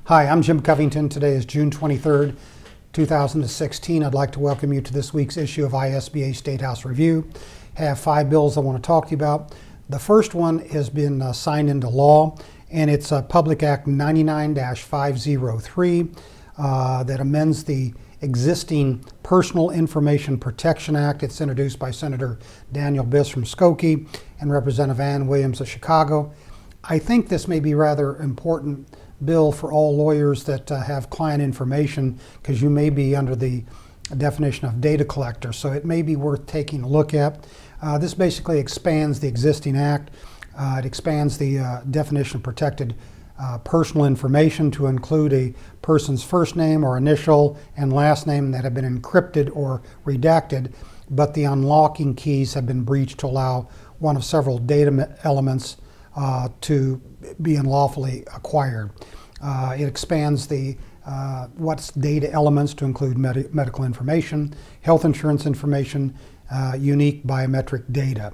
Hi, I'm Jim Covington. Today is June 23rd, 2016. I'd like to welcome you to this week's issue of ISBA Statehouse Review. I have 5 bills I want to talk to you about. The first one has been signed into law, and it's Public Act 99-503 that amends the existing Personal Information Protection Act. It's introduced by Senator Daniel Biss from Skokie and Representative Ann Williams of Chicago. I think this may be rather important bill for all lawyers that have client information, because you may be under the definition of data collector, so it may be worth taking a look at. This basically expands the existing act. It expands the definition of protected personal information to include a person's first name or initial and last name that have been encrypted or redacted, but the unlocking keys have been breached to allow one of several data elements to be unlawfully acquired. It expands the what's data elements to include medical information, health insurance information, unique biometric data.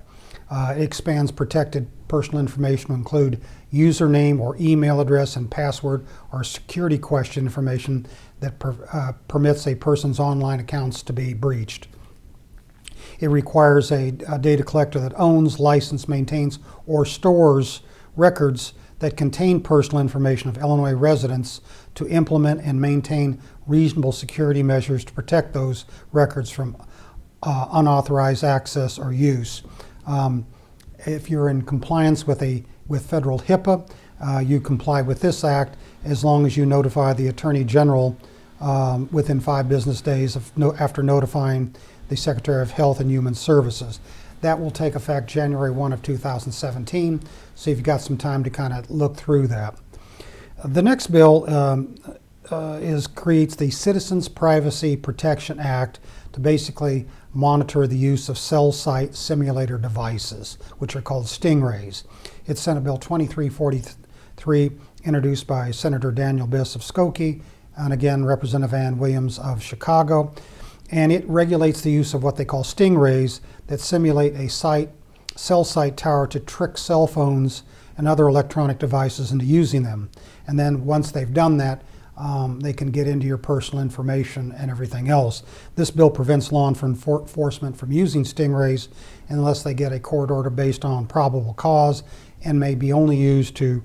It expands protected personal information to include username or email address and password or security question information that permits a person's online accounts to be breached. It requires a data collector that owns, licenses, maintains, or stores records that contain personal information of Illinois residents to implement and maintain reasonable security measures to protect those records from unauthorized access or use. If you're in compliance with federal HIPAA, you comply with this act as long as you notify the Attorney General within 5 business days after notifying the Secretary of Health and Human Services. That will take effect January 1 of 2017, so you've got some time to kind of look through that. The next bill creates the Citizens Privacy Protection Act to basically monitor the use of cell site simulator devices, which are called stingrays. It's Senate Bill 2343, introduced by Senator Daniel Biss of Skokie, and again Representative Ann Williams of Chicago. And it regulates the use of what they call stingrays that simulate a cell site tower to trick cell phones and other electronic devices into using them. And then once they've done that, they can get into your personal information and everything else. This bill prevents law enforcement from using stingrays unless they get a court order based on probable cause, and may be only used to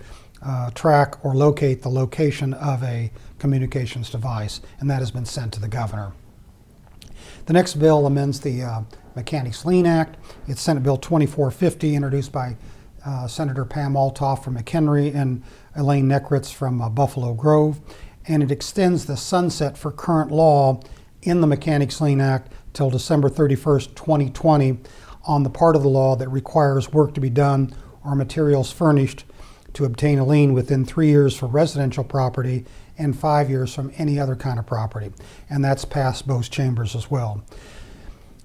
track or locate the location of a communications device, and that has been sent to the governor. The next bill amends the Mechanics Lien Act. It's Senate Bill 2450, introduced by Senator Pam Altoff from McHenry and Elaine Neckritz from Buffalo Grove. And it extends the sunset for current law in the Mechanics Lien Act till December 31st, 2020 on the part of the law that requires work to be done or materials furnished to obtain a lien within 3 years for residential property and 5 years from any other kind of property. And that's passed both chambers as well.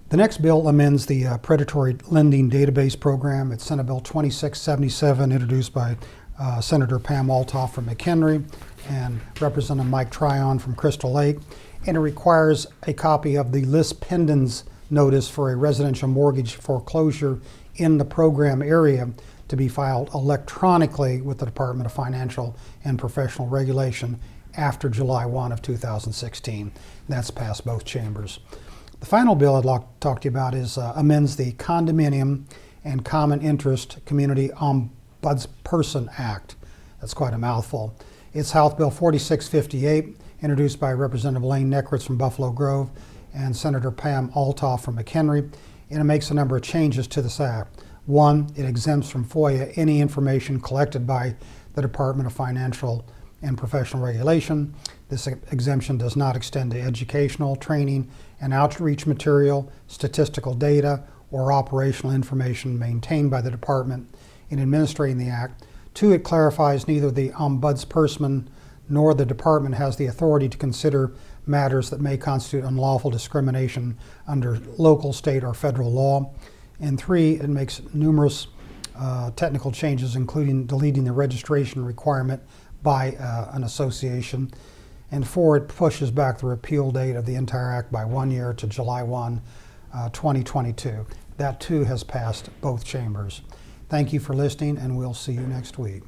The next bill amends the Predatory Lending Database Program. It's Senate Bill 2677, introduced by Senator Pam Altoff from McHenry and Representative Mike Tryon from Crystal Lake. And it requires a copy of the lis pendens notice for a residential mortgage foreclosure in the program area to be filed electronically with the Department of Financial and Professional Regulation after July 1 of 2016. That's passed both chambers. The final bill I'd like to talk to you about amends the Condominium and Common Interest Community Ombudsperson Act. That's quite a mouthful. It's House Bill 4658, introduced by Representative Elaine Neckritz from Buffalo Grove and Senator Pam Altoff from McHenry, and it makes a number of changes to this act. One, it exempts from FOIA any information collected by the Department of Financial and Professional Regulation. This exemption does not extend to educational, training, and outreach material, statistical data, or operational information maintained by the department in administering the act. Two, it clarifies neither the ombudsperson nor the department has the authority to consider matters that may constitute unlawful discrimination under local, state, or federal law. And 3, it makes numerous technical changes, including deleting the registration requirement by an association. And 4, it pushes back the repeal date of the entire act by 1 year to July 1, 2022. That too has passed both chambers. Thank you for listening, and we'll see you next week.